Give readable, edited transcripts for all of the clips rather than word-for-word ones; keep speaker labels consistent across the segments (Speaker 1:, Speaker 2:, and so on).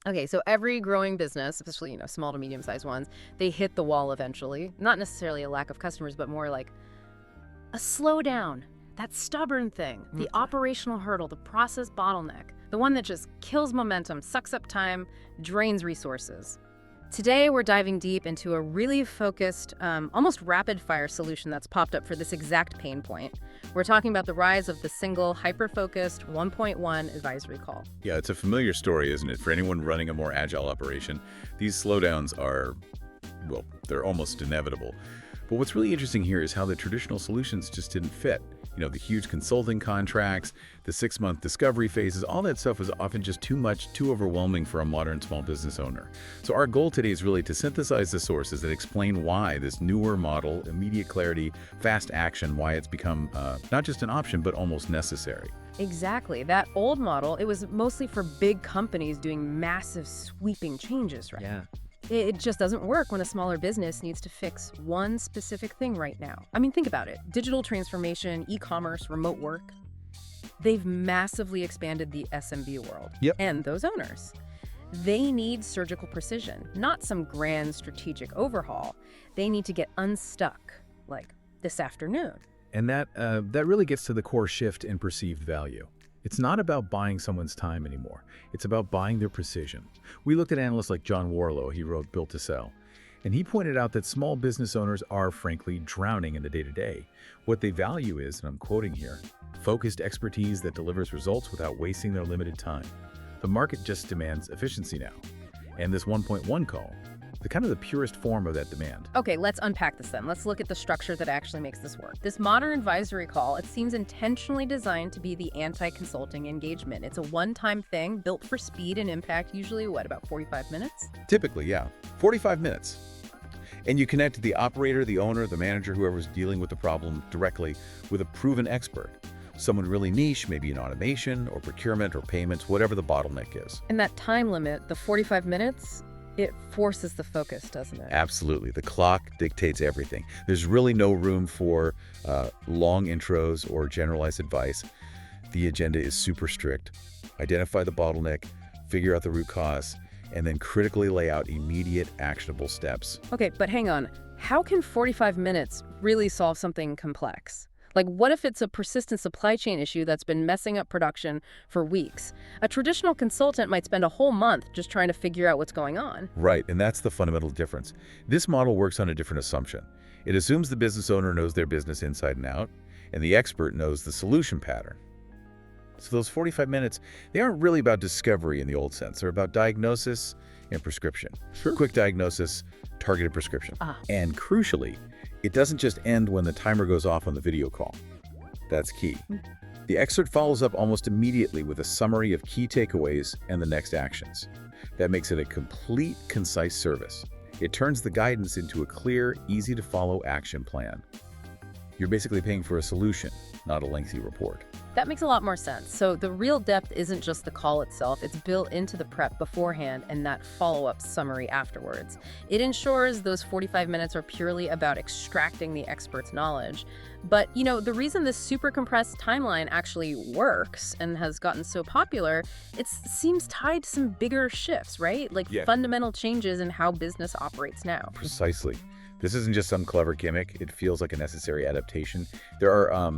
Speaker 1: Okay, so every growing business, especially, small to medium-sized ones, they hit the wall eventually. Not necessarily a lack of customers, but more like a slowdown, that stubborn thing, the operational hurdle, the process bottleneck, the one that just kills momentum, sucks up time, drains resources. Today, we're diving deep into a really focused, almost rapid-fire solution that's popped up for this exact pain point. We're talking about the rise of the single, hyper-focused 1.1 advisory call.
Speaker 2: Yeah, it's a familiar story, isn't it? For anyone running a more agile operation, these slowdowns are, well, they're almost inevitable. But what's really interesting here is how the traditional solutions just didn't fit. The huge consulting contracts, the 6-month discovery phases, all that stuff was often just too much, too overwhelming for a modern small business owner. So our goal today is really to synthesize the sources that explain why this newer model, immediate clarity, fast action, why it's become not just an option, but almost necessary.
Speaker 1: Exactly. That old model, it was mostly for big companies doing massive, sweeping changes, right?
Speaker 3: Yeah.
Speaker 1: It just doesn't work when a smaller business needs to fix one specific thing right now. I mean, think about it. Digital transformation, e-commerce, remote work. They've massively expanded the SMB world.
Speaker 2: Yep.
Speaker 1: And those owners. They need surgical precision, not some grand strategic overhaul. They need to get unstuck, like this afternoon.
Speaker 4: And that really gets to the core shift in perceived value. It's not about buying someone's time anymore. It's about buying their precision. We looked at analysts like John Warlow, he wrote Built to Sell, and he pointed out that small business owners are, frankly, drowning in the day-to-day. What they value is, and I'm quoting here, focused expertise that delivers results without wasting their limited time. The market just demands efficiency now. And this 1.1 call, the purest form of that demand.
Speaker 1: Okay, let's unpack this then. Let's look at the structure that actually makes this work. This modern advisory call, it seems intentionally designed to be the anti-consulting engagement. It's a one-time thing built for speed and impact, usually, about 45 minutes?
Speaker 2: Typically, yeah, 45 minutes. And you connect the operator, the owner, the manager, whoever's dealing with the problem directly with a proven expert. Someone really niche, maybe in automation or procurement or payments, whatever the bottleneck is.
Speaker 1: And that time limit, the 45 minutes, it forces the focus, doesn't it?
Speaker 2: Absolutely. The clock dictates everything. There's really no room for long intros or generalized advice. The agenda is super strict. Identify the bottleneck, figure out the root cause, and then critically lay out immediate actionable steps.
Speaker 1: Okay, but hang on. How can 45 minutes really solve something complex? Like, what if it's a persistent supply chain issue that's been messing up production for weeks? A traditional consultant might spend a whole month just trying to figure out what's going on.
Speaker 2: Right, and that's the fundamental difference. This model works on a different assumption. It assumes the business owner knows their business inside and out, and the expert knows the solution pattern. So those 45 minutes, they aren't really about discovery in the old sense. They're about diagnosis and prescription.
Speaker 4: Sure.
Speaker 2: Quick diagnosis, targeted prescription.
Speaker 1: Ah.
Speaker 2: And crucially, it doesn't just end when the timer goes off on the video call. That's key. The expert follows up almost immediately with a summary of key takeaways and the next actions. That makes it a complete, concise service. It turns the guidance into a clear, easy-to-follow action plan. You're basically paying for a solution, not a lengthy report.
Speaker 1: That makes a lot more sense. So the real depth isn't just the call itself, it's built into the prep beforehand and that follow-up summary afterwards. It ensures those 45 minutes are purely about extracting the expert's knowledge. But, the reason this super compressed timeline actually works and has gotten so popular, it seems tied to some bigger shifts, right? Like fundamental changes in how business operates now.
Speaker 2: Precisely. This isn't just some clever gimmick. It feels like a necessary adaptation. There are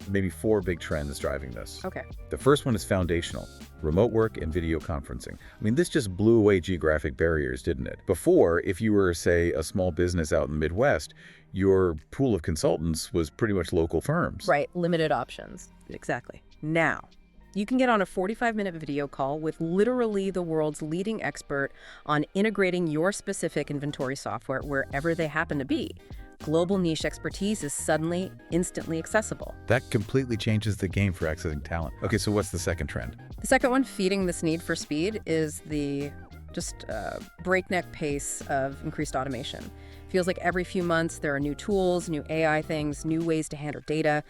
Speaker 2: maybe 4 big trends driving this.
Speaker 1: Okay.
Speaker 2: The first one is foundational, remote work and video conferencing. I mean, this just blew away geographic barriers, didn't it? Before, if you were, say, a small business out in the Midwest, your pool of consultants was pretty much local firms.
Speaker 1: Right, limited options. Exactly. Now, you can get on a 45-minute video call with literally the world's leading expert on integrating your specific inventory software wherever they happen to be. Global niche expertise is suddenly, instantly accessible.
Speaker 2: That completely changes the game for accessing talent. Okay, so what's the second trend?
Speaker 1: The second one, feeding this need for speed, is the breakneck pace of increased automation. Feels like every few months there are new tools, new AI things, new ways to handle data.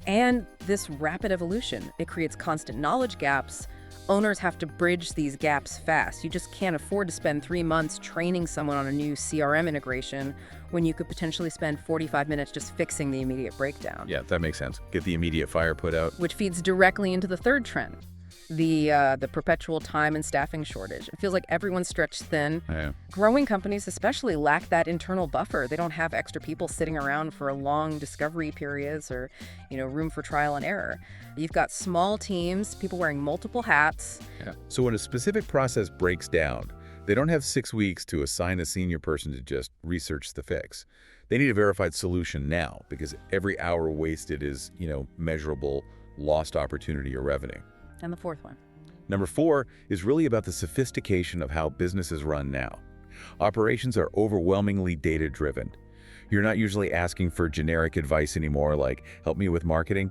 Speaker 1: And this rapid evolution, it creates constant knowledge gaps. Owners have to bridge these gaps fast. You just can't afford to spend 3 months training someone on a new CRM integration when you could potentially spend 45 minutes just fixing the immediate breakdown.
Speaker 2: Yeah, that makes sense. Get the immediate fire put out.
Speaker 1: Which feeds directly into the third trend, The perpetual time and staffing shortage. It feels like everyone's stretched thin.
Speaker 2: Yeah.
Speaker 1: Growing companies especially lack that internal buffer. They don't have extra people sitting around for long discovery periods or, room for trial and error. You've got small teams, people wearing multiple hats.
Speaker 2: Yeah. So when a specific process breaks down, they don't have 6 weeks to assign a senior person to just research the fix. They need a verified solution now because every hour wasted is, measurable lost opportunity or revenue.
Speaker 1: And the fourth one.
Speaker 2: Number 4 is really about the sophistication of how businesses run now. Operations are overwhelmingly data-driven. You're not usually asking for generic advice anymore, like, help me with marketing.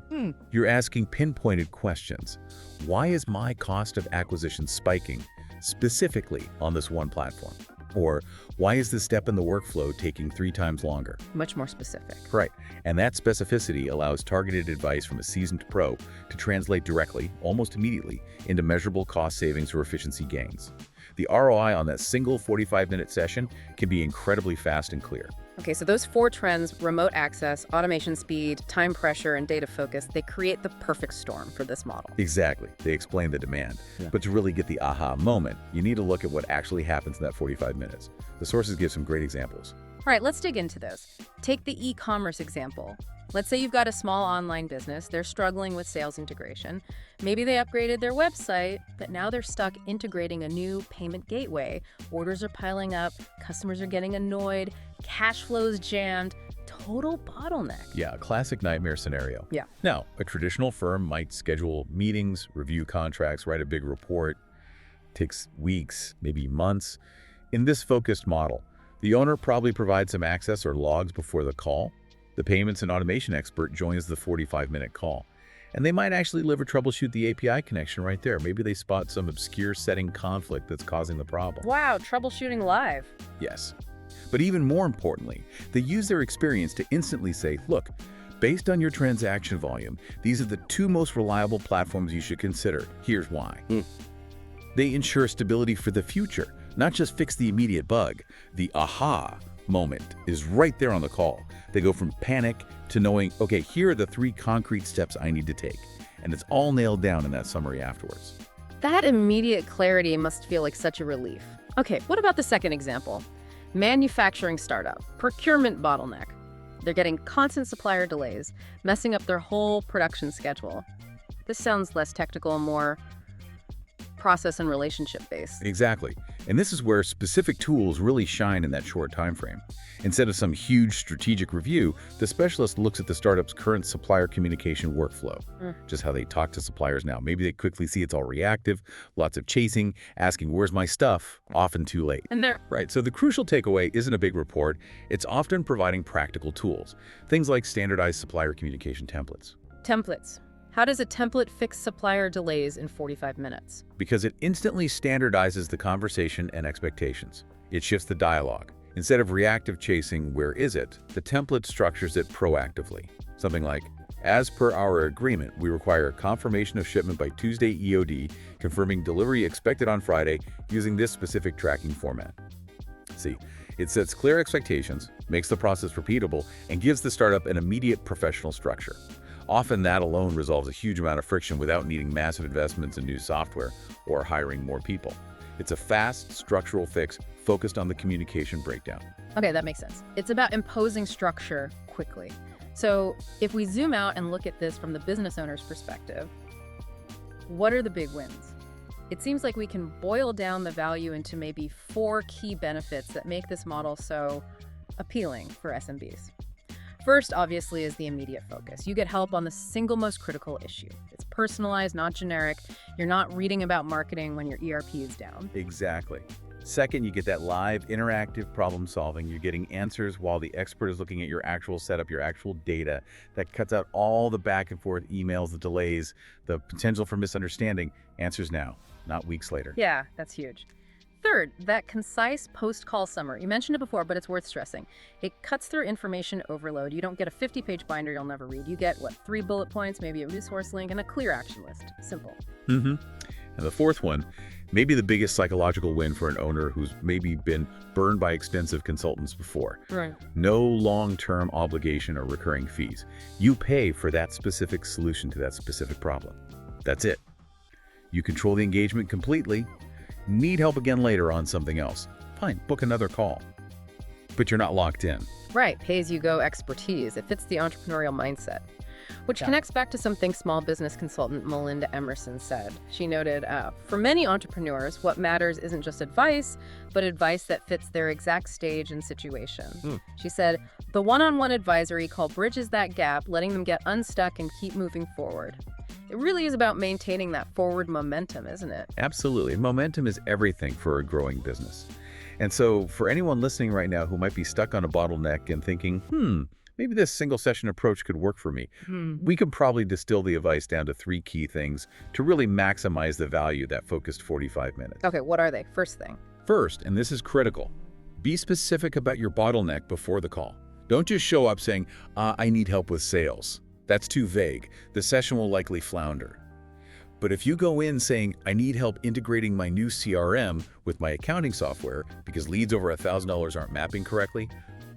Speaker 2: You're asking pinpointed questions. Why is my cost of acquisition spiking, specifically on this one platform? Or why is this step in the workflow taking 3 times longer?
Speaker 1: Much more specific.
Speaker 2: Right. And that specificity allows targeted advice from a seasoned pro to translate directly, almost immediately, into measurable cost savings or efficiency gains. The ROI on that single 45-minute session can be incredibly fast and clear.
Speaker 1: Okay, so those 4 trends, remote access, automation speed, time pressure, and data focus, they create the perfect storm for this model.
Speaker 2: Exactly. They explain the demand. But to really get the aha moment, you need to look at what actually happens in that 45 minutes. The sources give some great examples.
Speaker 1: All right, let's dig into those. Take the e-commerce example. Let's say you've got a small online business. They're struggling with sales integration. Maybe they upgraded their website, but now they're stuck integrating a new payment gateway. Orders are piling up, customers are getting annoyed, cash flow's jammed, total bottleneck.
Speaker 2: Yeah, a classic nightmare scenario.
Speaker 1: Yeah.
Speaker 2: Now, a traditional firm might schedule meetings, review contracts, write a big report. Takes weeks, maybe months. In this focused model, the owner probably provides some access or logs before the call. The payments and automation expert joins the 45-minute call. And they might actually live or troubleshoot the API connection right there. Maybe they spot some obscure setting conflict that's causing the problem.
Speaker 1: Wow, troubleshooting live.
Speaker 2: Yes. But even more importantly, they use their experience to instantly say, look, based on your transaction volume, these are the 2 most reliable platforms you should consider. Here's why. They ensure stability for the future, not just fix the immediate bug. The aha moment is right there on the call. They go from panic to knowing, okay, here are the 3 concrete steps I need to take. And it's all nailed down in that summary afterwards.
Speaker 1: That immediate clarity must feel like such a relief. Okay, what about the second example? Manufacturing startup, procurement bottleneck. They're getting constant supplier delays, messing up their whole production schedule. This sounds less technical, more process and relationship based.
Speaker 2: Exactly. And this is where specific tools really shine in that short time frame. Instead of some huge strategic review, the specialist looks at the startup's current supplier communication workflow, just how they talk to suppliers now. Maybe they quickly see it's all reactive, lots of chasing, asking, where's my stuff? Often too late.
Speaker 1: And they're
Speaker 2: Right, so the crucial takeaway isn't a big report. It's often providing practical tools, things like standardized supplier communication templates.
Speaker 1: templates. How does a template fix supplier delays in 45 minutes?
Speaker 2: Because it instantly standardizes the conversation and expectations. It shifts the dialogue. Instead of reactive chasing, where is it? The template structures it proactively. Something like, as per our agreement, we require a confirmation of shipment by Tuesday EOD, confirming delivery expected on Friday using this specific tracking format. See, it sets clear expectations, makes the process repeatable, and gives the startup an immediate professional structure. Often that alone resolves a huge amount of friction without needing massive investments in new software or hiring more people. It's a fast, structural fix focused on the communication breakdown.
Speaker 1: Okay, that makes sense. It's about imposing structure quickly. So if we zoom out and look at this from the business owner's perspective, what are the big wins? It seems like we can boil down the value into maybe 4 key benefits that make this model so appealing for SMBs. First, obviously, is the immediate focus. You get help on the single most critical issue. It's personalized, not generic. You're not reading about marketing when your ERP is down.
Speaker 2: Exactly. Second, you get that live, interactive problem solving. You're getting answers while the expert is looking at your actual setup, your actual data. That cuts out all the back and forth emails, the delays, the potential for misunderstanding. Answers now, not weeks later.
Speaker 1: Yeah, that's huge. Third, that concise post-call summary. You mentioned it before, but it's worth stressing. It cuts through information overload. You don't get a 50-page binder you'll never read. You get, 3 bullet points, maybe a resource link, and a clear action list. Simple.
Speaker 2: And the fourth one, maybe the biggest psychological win for an owner who's maybe been burned by expensive consultants before.
Speaker 1: Right.
Speaker 2: No long-term obligation or recurring fees. You pay for that specific solution to that specific problem. That's it. You control the engagement completely. Need help again later on something else. Fine, book another call. But you're not locked in.
Speaker 1: Right, pay-as-you-go expertise. It fits the entrepreneurial mindset. Which connects back to something small business consultant Melinda Emerson said. She noted, for many entrepreneurs, what matters isn't just advice, but advice that fits their exact stage and situation. She said, the one-on-one advisory call bridges that gap, letting them get unstuck and keep moving forward. It really is about maintaining that forward momentum, isn't it?
Speaker 2: Absolutely. Momentum is everything for a growing business. And so for anyone listening right now who might be stuck on a bottleneck and thinking, maybe this single session approach could work for me, we could probably distill the advice down to 3 key things to really maximize the value of that focused 45 minutes.
Speaker 1: Okay, what are they? First thing.
Speaker 2: First, and this is critical, be specific about your bottleneck before the call. Don't just show up saying, I need help with sales. That's too vague. The session will likely flounder. But if you go in saying, I need help integrating my new CRM with my accounting software because leads over $1,000 aren't mapping correctly,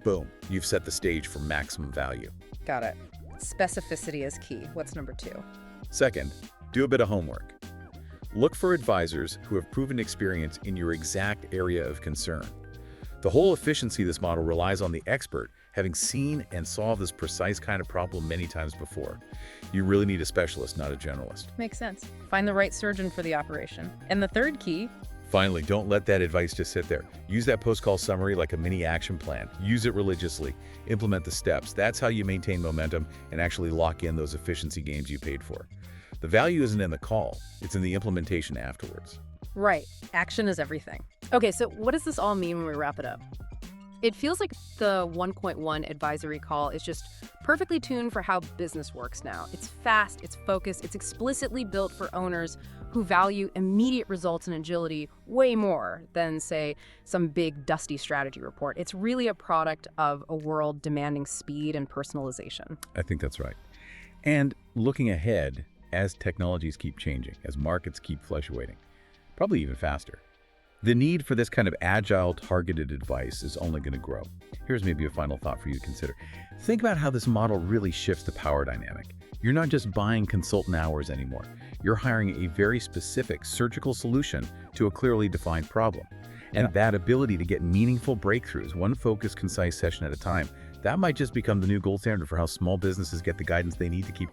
Speaker 2: boom, you've set the stage for maximum value.
Speaker 1: Got it. Specificity is key. What's number 2?
Speaker 2: Second, do a bit of homework. Look for advisors who have proven experience in your exact area of concern. The whole efficiency of this model relies on the expert having seen and solved this precise kind of problem many times before. You really need a specialist, not a generalist.
Speaker 1: Makes sense. Find the right surgeon for the operation. And the third key.
Speaker 2: Finally, don't let that advice just sit there. Use that post-call summary like a mini action plan. Use it religiously. Implement the steps. That's how you maintain momentum and actually lock in those efficiency gains you paid for. The value isn't in the call, it's in the implementation afterwards.
Speaker 1: Right. Action is everything. Okay, so what does this all mean when we wrap it up? It feels like the 1.1 advisory call is just perfectly tuned for how business works now. It's fast, it's focused, it's explicitly built for owners who value immediate results and agility way more than, say, some big dusty strategy report. It's really a product of a world demanding speed and personalization.
Speaker 2: I think that's right. And looking ahead, as technologies keep changing, as markets keep fluctuating, probably even faster, the need for this kind of agile, targeted advice is only going to grow. Here's maybe a final thought for you to consider. Think about how this model really shifts the power dynamic. You're not just buying consultant hours anymore. You're hiring a very specific surgical solution to a clearly defined problem. And that ability to get meaningful breakthroughs, one focused, concise session at a time, that might just become the new gold standard for how small businesses get the guidance they need to keep